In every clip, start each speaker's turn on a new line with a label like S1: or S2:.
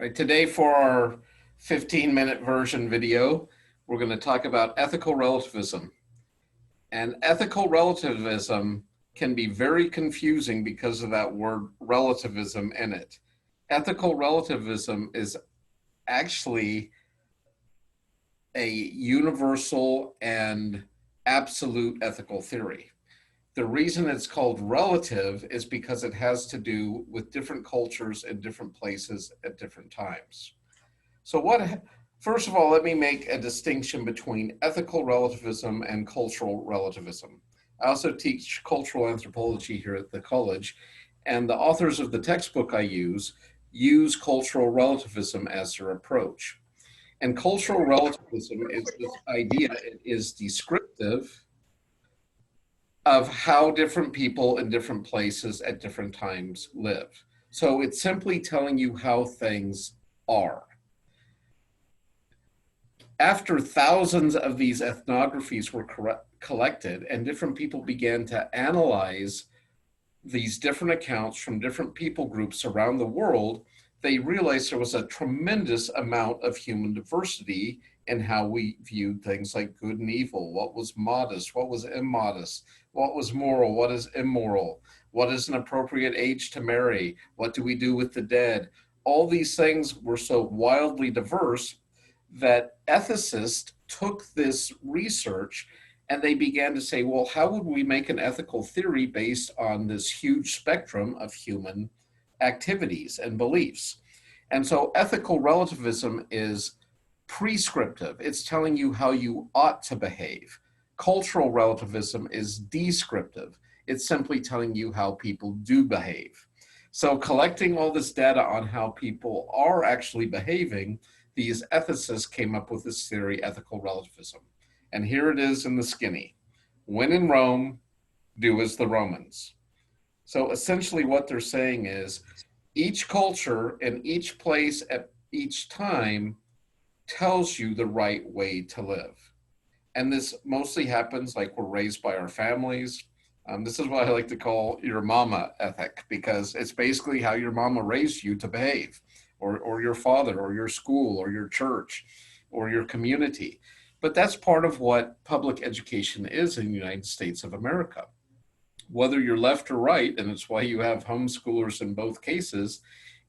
S1: Right, today for our 15-minute version video, we're going to talk about ethical relativism. And ethical relativism can be very confusing because of that word relativism in it. Ethical relativism is actually a universal and absolute ethical theory. The reason it's called relative is because it has to do with different cultures in different places at different times. So first of all, let me make a distinction between ethical relativism and cultural relativism. I also teach cultural anthropology here at the college, and the authors of the textbook I use cultural relativism as their approach. And cultural relativism is this idea, it is descriptive of how different people in different places at different times live. So it's simply telling you how things are. After thousands of these ethnographies were collected and different people began to analyze these different accounts from different people groups around the world, they realized there was a tremendous amount of human diversity in how we viewed things like good and evil, what was modest, what was immodest, what was moral, what is immoral, what is an appropriate age to marry, what do we do with the dead. All these things were so wildly diverse that ethicists took this research and they began to say, well, how would we make an ethical theory based on this huge spectrum of human activities and beliefs? And so ethical relativism is prescriptive. It's telling you how you ought to behave. Cultural relativism is descriptive. It's simply telling you how people do behave. So collecting all this data on how people are actually behaving, these ethicists came up with this theory, ethical relativism. And here it is in the skinny. When in Rome, do as the Romans. So essentially what they're saying is each culture and each place at each time tells you the right way to live. And this mostly happens like we're raised by our families. This is what I like to call your mama ethic, because it's basically how your mama raised you to behave, or your father, or your school, or your church, or your community. But that's part of what public education is in the United States of America. Whether you're left or right, and it's why you have homeschoolers in both cases,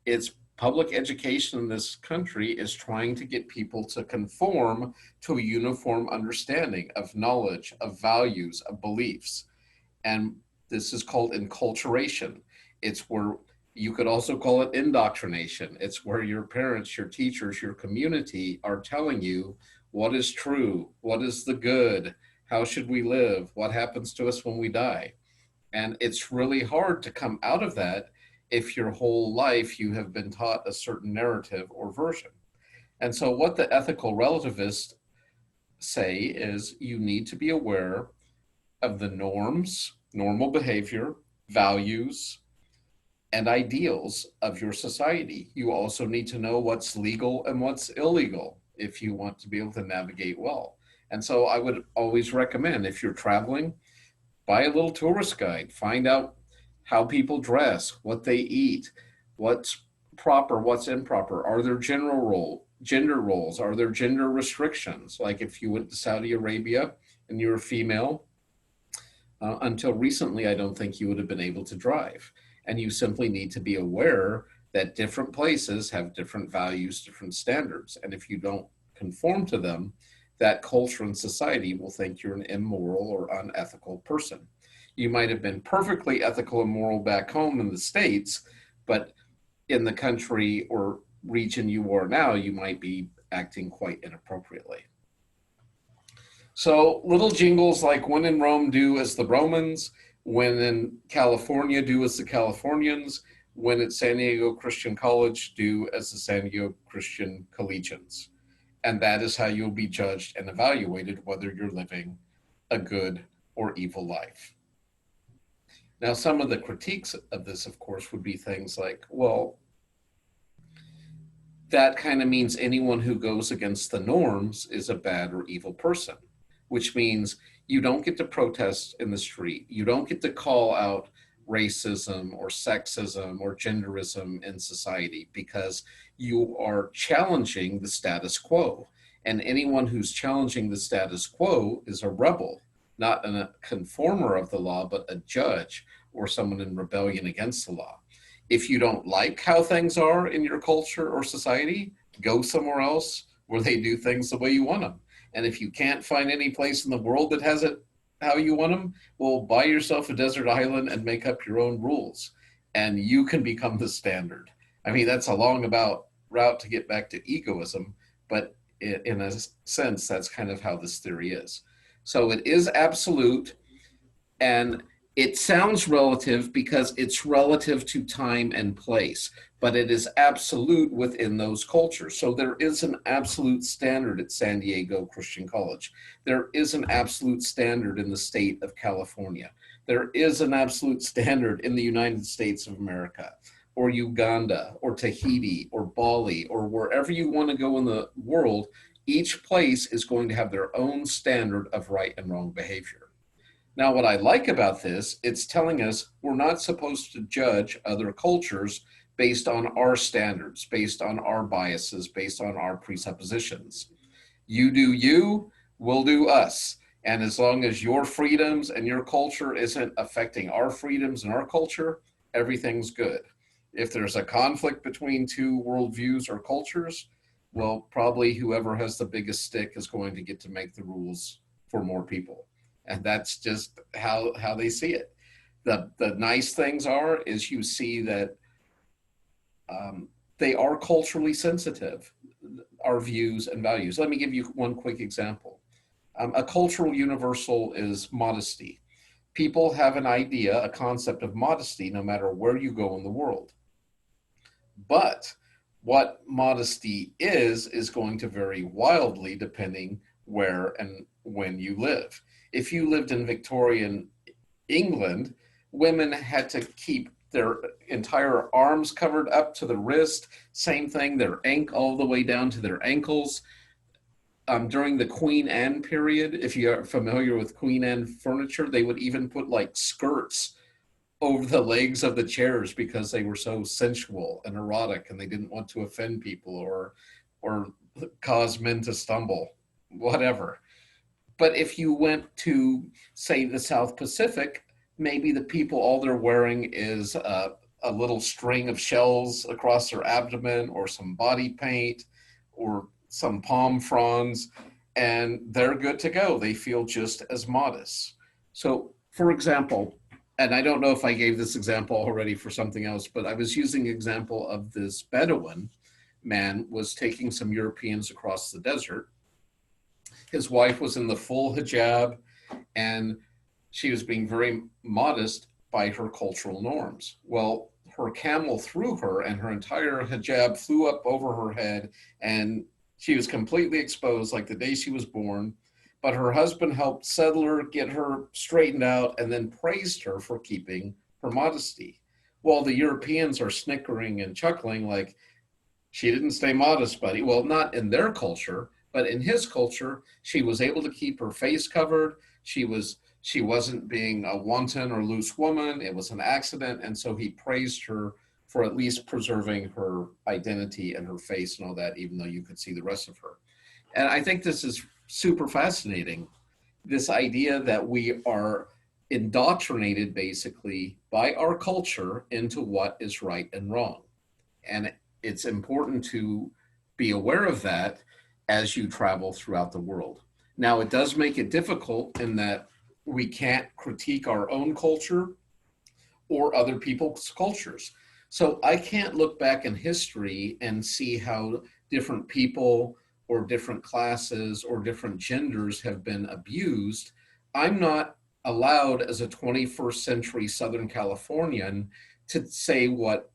S1: it's public education in this country is trying to get people to conform to a uniform understanding of knowledge, of values, of beliefs. And this is called enculturation. It's where you could also call it indoctrination. It's where your parents, your teachers, your community are telling you what is true, what is the good, how should we live, what happens to us when we die. And it's really hard to come out of that if your whole life you have been taught a certain narrative or version. And so what the ethical relativists say is you need to be aware of the norms, normal behavior, values, and ideals of your society. You also need to know what's legal and what's illegal if you want to be able to navigate well. And so I would always recommend, if you're traveling, buy a little tourist guide, find out how people dress, what they eat, what's proper, what's improper. Are there gender roles? Are there gender restrictions? Like if you went to Saudi Arabia and you're a female, until recently, I don't think you would have been able to drive. And you simply need to be aware that different places have different values, different standards. And if you don't conform to them, that culture and society will think you're an immoral or unethical person. You might have been perfectly ethical and moral back home in the States, but in the country or region you are now, you might be acting quite inappropriately. So little jingles like when in Rome, do as the Romans, when in California, do as the Californians, when at San Diego Christian College, do as the San Diego Christian Collegians. And that is how you'll be judged and evaluated whether you're living a good or evil life. Now, some of the critiques of this, of course, would be things like, well, that kind of means anyone who goes against the norms is a bad or evil person, which means you don't get to protest in the street. You don't get to call out racism or sexism or genderism in society, because you are challenging the status quo. And anyone who's challenging the status quo is a rebel, not a conformer of the law, but a judge or someone in rebellion against the law. If you don't like how things are in your culture or society, go somewhere else where they do things the way you want them. And if you can't find any place in the world that has it how you want them, well, buy yourself a desert island and make up your own rules. And you can become the standard. I mean, that's a long about route to get back to egoism, but in a sense, that's kind of how this theory is. So it is absolute, and it sounds relative because it's relative to time and place, but it is absolute within those cultures. So there is an absolute standard at San Diego Christian College. There is an absolute standard in the state of California. There is an absolute standard in the United States of America, or Uganda, or Tahiti, or Bali, or wherever you want to go in the world. Each place is going to have their own standard of right and wrong behavior. Now, what I like about this, it's telling us we're not supposed to judge other cultures based on our standards, based on our biases, based on our presuppositions. You do you, we'll do us. And as long as your freedoms and your culture isn't affecting our freedoms and our culture, everything's good. If there's a conflict between two worldviews or cultures, well, probably whoever has the biggest stick is going to get to make the rules for more people. And that's just how they see it. The nice things is you see that they are culturally sensitive, our views and values. Let me give you one quick example. A cultural universal is modesty. People have an idea, a concept of modesty, no matter where you go in the world. But what modesty is going to vary wildly depending where and when you live. If you lived in Victorian England, women had to keep their entire arms covered up to the wrist. Same thing, their all the way down to their ankles. During the Queen Anne period, if you're familiar with Queen Anne furniture, they would even put like skirts over the legs of the chairs because they were so sensual and erotic, and they didn't want to offend people or cause men to stumble, whatever. But if you went to, say, the South Pacific, maybe the people, all they're wearing is a little string of shells across their abdomen, or some body paint, or some palm fronds, and they're good to go. They feel just as modest. So, for example, and I don't know if I gave this example already for something else, but I was using an example of this Bedouin man was taking some Europeans across the desert. His wife was in the full hijab, and she was being very modest by her cultural norms. Well, her camel threw her, and her entire hijab flew up over her head, and she was completely exposed like the day she was born. But her husband helped settle her, get her straightened out, and then praised her for keeping her modesty. While the Europeans are snickering and chuckling like, she didn't stay modest, buddy. Well, not in their culture, but in his culture, she was able to keep her face covered. She wasn't being a wanton or loose woman. It was an accident. And so he praised her for at least preserving her identity and her face and all that, even though you could see the rest of her. And I think this is super fascinating. This idea that we are indoctrinated basically by our culture into what is right and wrong. And it's important to be aware of that as you travel throughout the world. Now, it does make it difficult in that we can't critique our own culture or other people's cultures. So I can't look back in history and see how different people or different classes or different genders have been abused. I'm not allowed as a 21st century Southern Californian to say what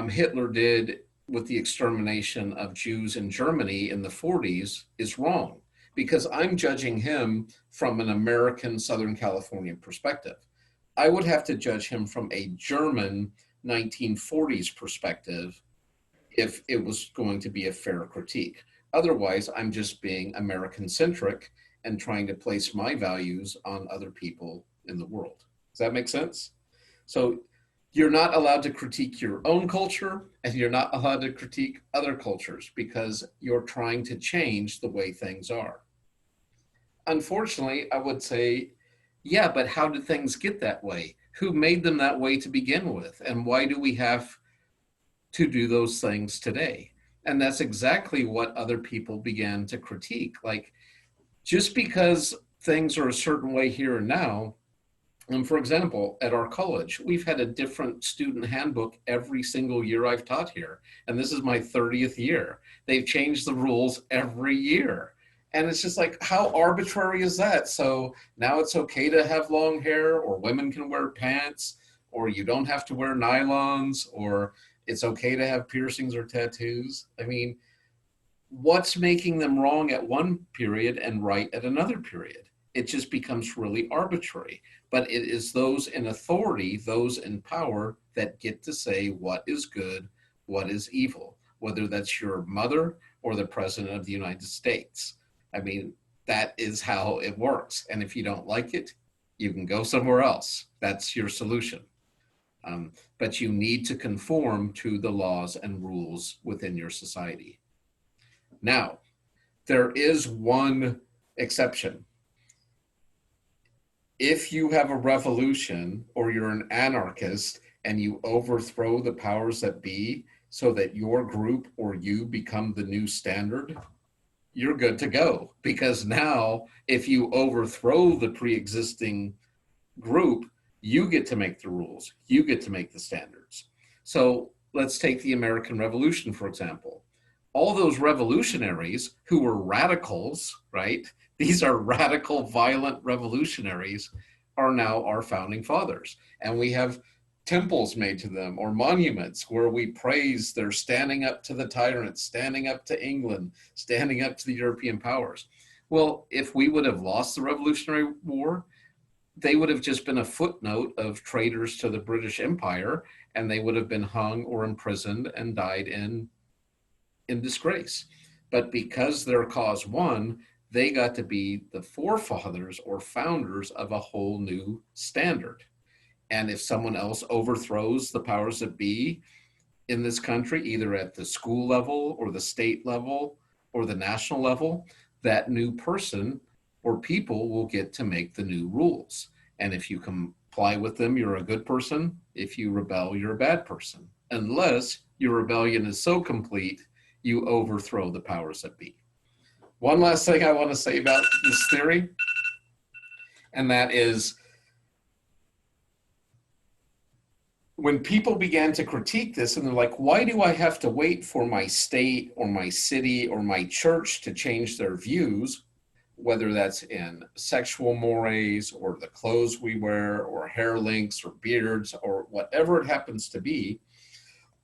S1: Hitler did with the extermination of Jews in Germany in the 40s is wrong, because I'm judging him from an American Southern California perspective. I would have to judge him from a German 1940s perspective if it was going to be a fair critique. Otherwise, I'm just being American-centric and trying to place my values on other people in the world. Does that make sense? So you're not allowed to critique your own culture, and you're not allowed to critique other cultures because you're trying to change the way things are. Unfortunately, I would say, yeah, but how did things get that way? Who made them that way to begin with? And why do we have to do those things today? And that's exactly what other people began to critique. Like, just because things are a certain way here and now, and for example, at our college, we've had a different student handbook every single year I've taught here. And this is my 30th year. They've changed the rules every year. And it's just like, how arbitrary is that? So now it's okay to have long hair, or women can wear pants, or you don't have to wear nylons, or it's okay to have piercings or tattoos. I mean, what's making them wrong at one period and right at another period? It just becomes really arbitrary. But it is those in authority, those in power, that get to say what is good, what is evil, whether that's your mother or the president of the United States. I mean, that is how it works. And if you don't like it, you can go somewhere else. That's your solution. But you need to conform to the laws and rules within your society. Now, there is one exception. If you have a revolution or you're an anarchist and you overthrow the powers that be so that your group or you become the new standard, you're good to go. Because now, if you overthrow the pre-existing group, you get to make the rules, you get to make the standards. So let's take the American Revolution, for example. All those revolutionaries who were radicals, right? These are radical, violent revolutionaries, are now our founding fathers. And we have temples made to them, or monuments where we praise their standing up to the tyrants, standing up to England, standing up to the European powers. Well, if we would have lost the Revolutionary War, they would have just been a footnote of traitors to the British Empire, and they would have been hung or imprisoned and died in disgrace. But because their cause won, they got to be the forefathers or founders of a whole new standard. And if someone else overthrows the powers that be in this country, either at the school level or the state level or the national level, that new person or people will get to make the new rules. And if you comply with them, you're a good person. If you rebel, you're a bad person, unless your rebellion is so complete you overthrow the powers that be. One last thing I want to say about this theory, and that is, when people began to critique this, and they're like, why do I have to wait for my state or my city or my church to change their views, whether that's in sexual mores or the clothes we wear or hair lengths or beards or whatever it happens to be?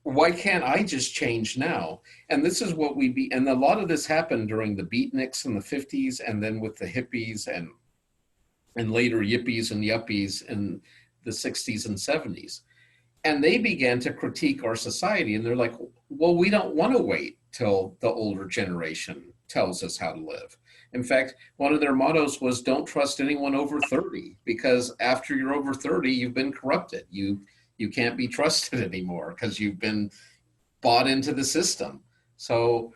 S1: Why can't I just change now? And this is what and a lot of this happened during the beatniks in the 50s, and then with the hippies and later yippies and yuppies in the 60s and 70s. And they began to critique our society, and they're like, well, we don't want to wait till the older generation tells us how to live. In fact, one of their mottos was, don't trust anyone over 30, because after you're over 30, you've been corrupted. You can't be trusted anymore because you've been bought into the system. So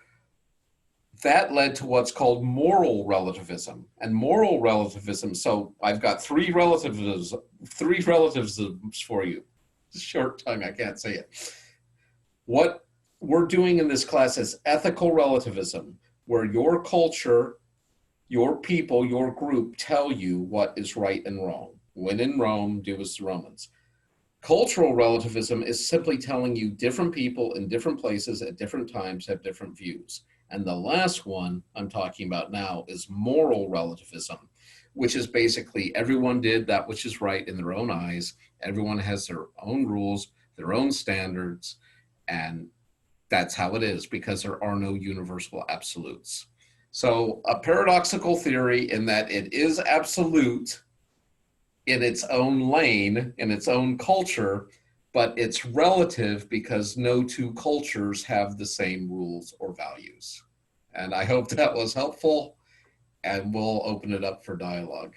S1: that led to what's called moral relativism. And moral relativism, so I've got three relativisms for you. Short tongue, I can't say it. What we're doing in this class is ethical relativism, where your culture, your people, your group tell you what is right and wrong. When in Rome, do as the Romans. Cultural relativism is simply telling you different people in different places at different times have different views. And the last one I'm talking about now is moral relativism, which is basically everyone did that which is right in their own eyes. Everyone has their own rules, their own standards, and that's how it is because there are no universal absolutes. So a paradoxical theory in that it is absolute in its own lane, in its own culture, but it's relative because no two cultures have the same rules or values. And I hope that was helpful, and we'll open it up for dialogue.